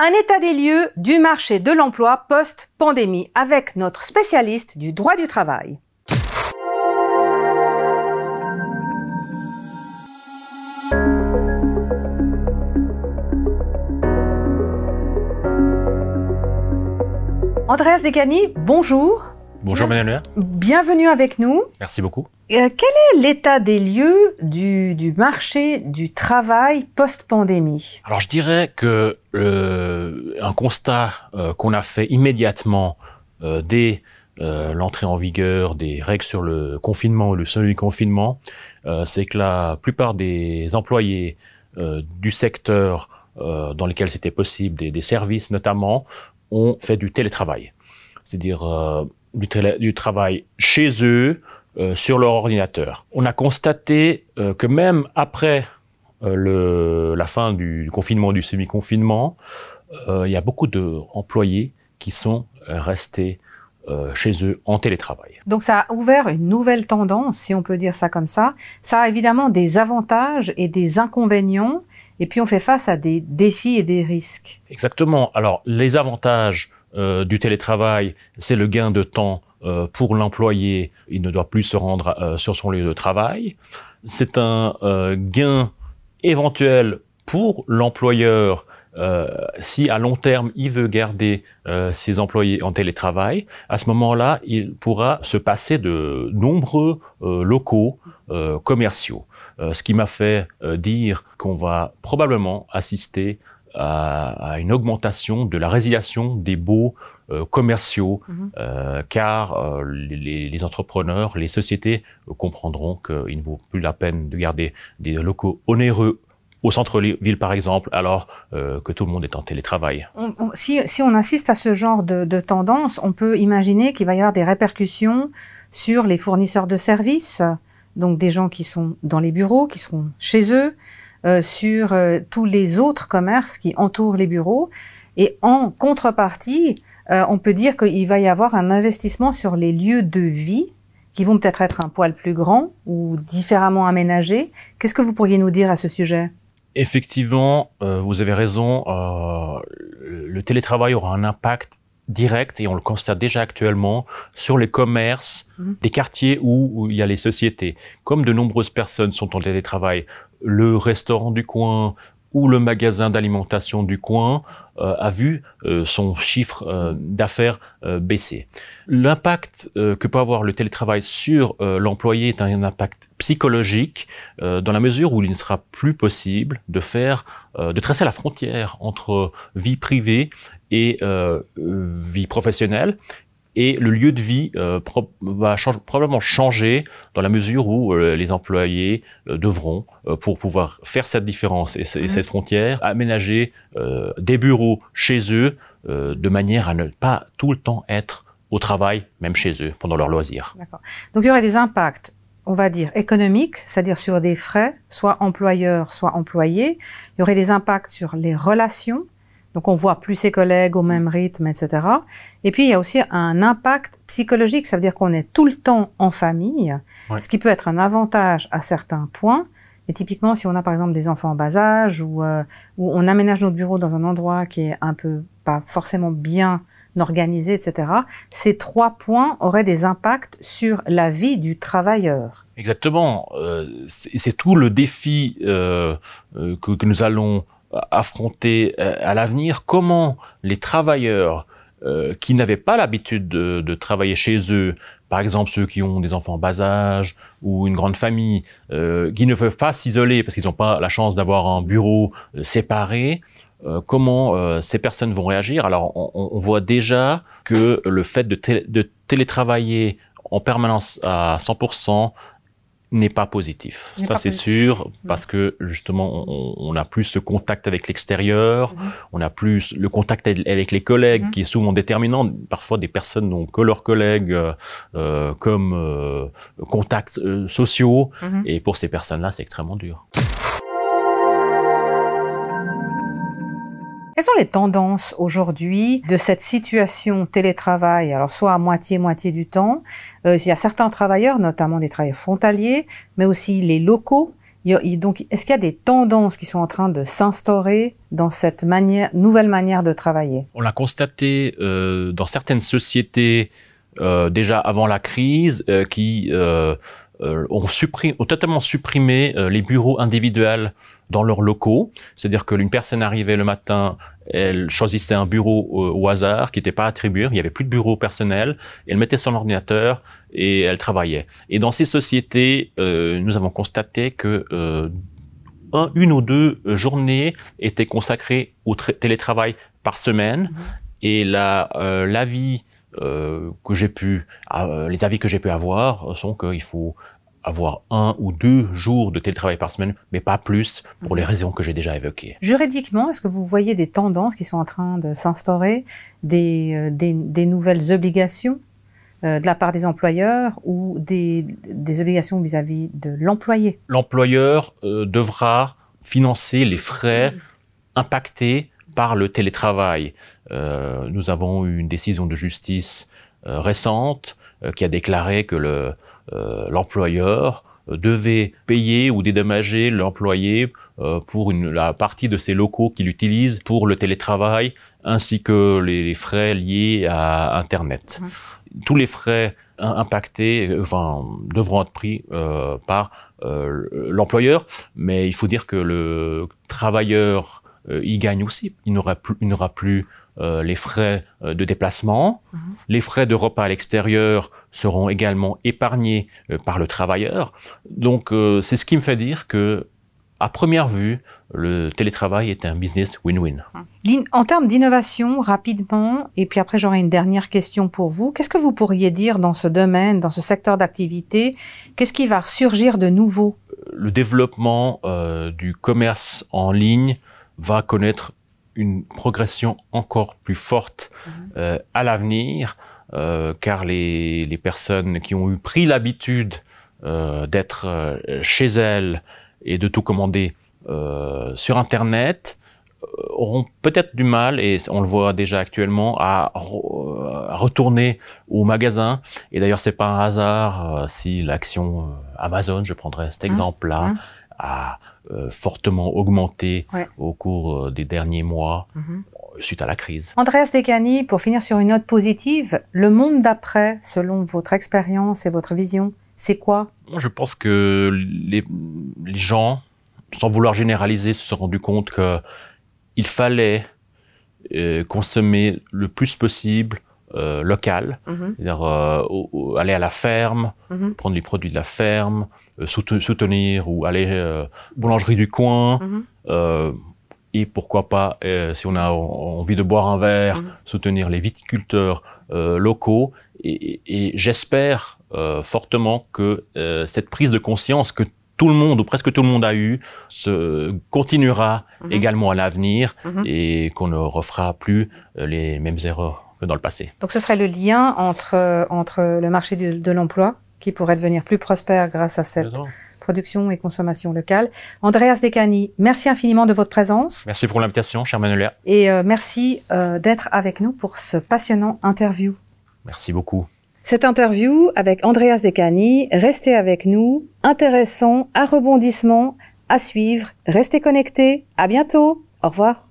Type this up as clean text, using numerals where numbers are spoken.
Un état des lieux du marché de l'emploi post-pandémie avec notre spécialiste du droit du travail. Andreas Degani, bonjour. Bonjour Manuela. Bienvenue avec nous. Merci beaucoup. Quel est l'état des lieux du marché du travail post-pandémie? Alors je dirais que un constat qu'on a fait immédiatement dès l'entrée en vigueur des règles sur le confinement ou le semi-confinement, c'est que la plupart des employés du secteur dans lesquels c'était possible, des services notamment, ont fait du télétravail. C'est-à-dire du travail chez eux, sur leur ordinateur. On a constaté que même après la fin du confinement, du semi-confinement, il y a beaucoup d'employés qui sont restés chez eux en télétravail. Donc ça a ouvert une nouvelle tendance, si on peut dire ça comme ça. Ça a évidemment des avantages et des inconvénients, et puis on fait face à des défis et des risques. Exactement. Alors les avantages du télétravail, c'est le gain de temps pour l'employé. Il ne doit plus se rendre sur son lieu de travail. C'est un gain éventuel pour l'employeur si à long terme il veut garder ses employés en télétravail. À ce moment-là, il pourra se passer de nombreux locaux commerciaux. Ce qui m'a fait dire qu'on va probablement assister à une augmentation de la résiliation des baux commerciaux, car les entrepreneurs, les sociétés comprendront qu'il ne vaut plus la peine de garder des locaux onéreux au centre-ville par exemple, alors que tout le monde est en télétravail. Si on assiste à ce genre de tendance, on peut imaginer qu'il va y avoir des répercussions sur les fournisseurs de services, donc des gens qui sont dans les bureaux, qui seront chez eux, sur tous les autres commerces qui entourent les bureaux. Et en contrepartie, on peut dire qu'il va y avoir un investissement sur les lieux de vie qui vont peut-être être un poil plus grands ou différemment aménagés. Qu'est-ce que vous pourriez nous dire à ce sujet? Effectivement, vous avez raison, le télétravail aura un impact direct, et on le constate déjà actuellement, sur les commerces des quartiers où il y a les sociétés. Comme de nombreuses personnes sont en télétravail, le restaurant du coin ou le magasin d'alimentation du coin a vu son chiffre d'affaires baisser. L'impact que peut avoir le télétravail sur l'employé est un impact psychologique dans la mesure où il ne sera plus possible de tracer la frontière entre vie privée et vie professionnelle. Et le lieu de vie va probablement changer dans la mesure où les employés devront, pour pouvoir faire cette différence et cette frontière, aménager des bureaux chez eux de manière à ne pas tout le temps être au travail, même chez eux, pendant leurs loisirs. D'accord. Donc il y aurait des impacts, on va dire, économiques, c'est-à-dire sur des frais, soit employeurs, soit employés. Il y aurait des impacts sur les relations. Donc on voit plus ses collègues au même rythme, etc. Et puis il y a aussi un impact psychologique, ça veut dire qu'on est tout le temps en famille, ce qui peut être un avantage à certains points. Mais typiquement, si on a par exemple des enfants en bas âge ou on aménage notre bureau dans un endroit qui est un peu pas forcément bien organisé, etc., ces 3 points auraient des impacts sur la vie du travailleur. Exactement. C'est tout le défi que nous allons affronter à l'avenir. Comment les travailleurs qui n'avaient pas l'habitude de travailler chez eux, par exemple ceux qui ont des enfants en bas âge ou une grande famille, qui ne peuvent pas s'isoler parce qu'ils n'ont pas la chance d'avoir un bureau séparé, comment ces personnes vont réagir? Alors on voit déjà que le fait de télétravailler en permanence à 100% n'est pas positif. Ça, c'est sûr, parce que justement, on a plus ce contact avec l'extérieur, on a plus le contact avec les collègues qui est souvent déterminant. Parfois, des personnes n'ont que leurs collègues comme contacts sociaux, et pour ces personnes-là, c'est extrêmement dur. Quelles sont les tendances aujourd'hui de cette situation télétravail? Alors, soit à moitié du temps. Il y a certains travailleurs, notamment des travailleurs frontaliers, mais aussi les locaux. Donc, est-ce qu'il y a des tendances qui sont en train de s'instaurer dans cette nouvelle manière de travailler? On l'a constaté dans certaines sociétés déjà avant la crise qui ont totalement supprimé les bureaux individuels dans leurs locaux. C'est-à-dire qu'une personne arrivait le matin, elle choisissait un bureau au hasard qui n'était pas attribué, il n'y avait plus de bureau personnel, elle mettait son ordinateur et elle travaillait. Et dans ces sociétés, nous avons constaté que une ou deux journées étaient consacrées au télétravail par semaine. Et l'avis que j'ai pu, les avis que j'ai pu avoir sont qu'il faut avoir 1 ou 2 jours de télétravail par semaine, mais pas plus, pour les raisons que j'ai déjà évoquées. Juridiquement, est-ce que vous voyez des tendances qui sont en train de s'instaurer, des nouvelles obligations de la part des employeurs ou des obligations vis-à-vis de l'employé? L'employeur devra financer les frais impactés par le télétravail. Nous avons eu une décision de justice récente qui a déclaré que l'employeur devait payer ou dédommager l'employé pour la partie de ses locaux qu'il utilise pour le télétravail, ainsi que les frais liés à Internet. Tous les frais impactés devront être pris par l'employeur, mais il faut dire que le travailleur y gagne aussi. Il n'aura plus les frais de déplacement. Les frais de repas à l'extérieur seront également épargnés par le travailleur. Donc, c'est ce qui me fait dire que, à première vue, le télétravail est un business win-win. En termes d'innovation, rapidement, et puis après j'aurai une dernière question pour vous. Qu'est-ce que vous pourriez dire dans ce domaine, dans ce secteur d'activité? Qu'est-ce qui va surgir de nouveau? Le développement du commerce en ligne va connaître une progression encore plus forte à l'avenir, car les personnes qui ont pris l'habitude d'être chez elles et de tout commander sur Internet auront peut-être du mal, et on le voit déjà actuellement, à retourner au magasin. Et d'ailleurs, c'est pas un hasard si l'action Amazon, je prendrai cet exemple-là, a fortement augmenté au cours des derniers mois suite à la crise. Andreas Deccani, pour finir sur une note positive, le monde d'après, selon votre expérience et votre vision, c'est quoi? Je pense que les gens, sans vouloir généraliser, se sont rendus compte qu'il fallait consommer le plus possible local, c'est-à-dire aller à la ferme, prendre les produits de la ferme, soutenir ou aller boulangerie du coin, et pourquoi pas, si on a envie de boire un verre, soutenir les viticulteurs locaux. Et j'espère fortement que cette prise de conscience que tout le monde, ou presque tout le monde a eu, continuera également à l'avenir, et qu'on ne refera plus les mêmes erreurs que dans le passé. Donc ce serait le lien entre le marché de l'emploi, qui pourrait devenir plus prospère grâce à cette production et consommation locale. Andreas Deccani, merci infiniment de votre présence. Merci pour l'invitation, chère Manuela. Et merci d'être avec nous pour ce passionnant interview. Merci beaucoup. Cette interview avec Andreas Deccani, restez avec nous, intéressant, à rebondissement, à suivre, restez connectés, à bientôt, au revoir.